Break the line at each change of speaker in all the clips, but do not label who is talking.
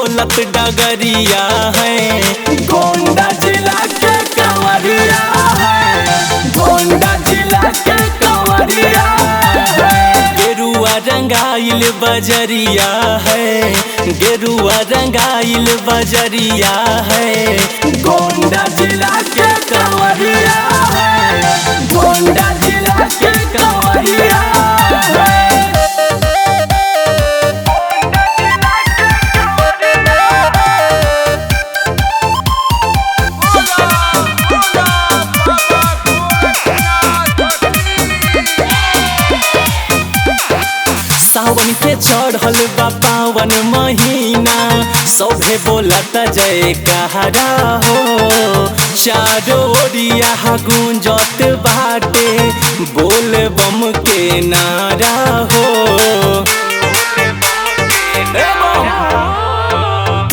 बोलत डगरिया है। गोंडा जिला के कंवरिया है, गोंडा जिला के कंवरिया है। गेरुआ रंगाइल बजरिया है, गेरुआ रंगाइल बजरिया है। गोंडा जिला के कंवरिया है, गोंडा जिला के कंवरिया है। सावन के चढ़ल बा पावन महीना, सभे बोलत जय कहरा हो। चारों ओरिया गूंजत बाटे बोल बम के नारा हो।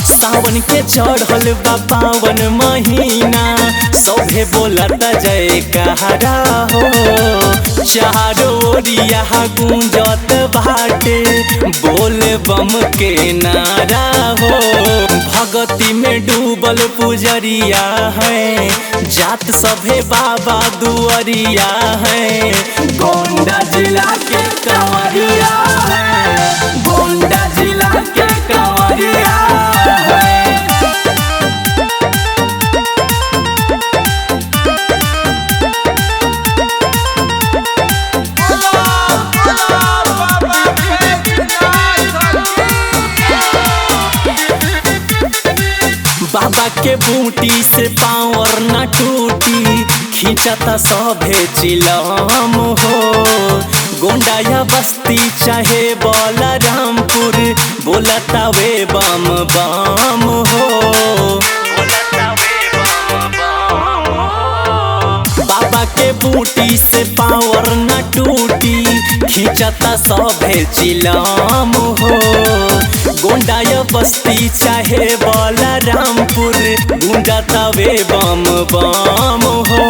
सावन के चढ़ल बा पावन महीना, सभे बोलत जय कहरा हो। चारों ओरिया गूंजत बाटे बोल बम के नारा हो। भगती में डूबल पुजरिया है, जात सभे बाबा दुआरिया है। गोंडा जिला के कंवरिया है, गोंडा जिला के कंवरिया है। बाबा के बूटी से पावर न टूटी, खींचता सभे चिलम हो। गोंडा या बस्ती चाहे बलरामपुर, बोलता वे बम बम हो। बाबा के बूटी से पावर न टूटी, खींचता सभे चिलम हो। गोंडा या बस्ती चाहे बलरामपुर, गूंजता वे बम बम हो।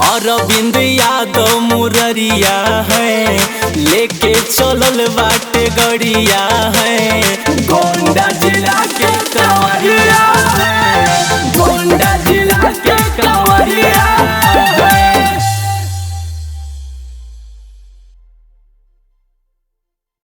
अरविंद यादव मुररिया है, लेके चलल बाटे गड़िया है। गोंडा जिला के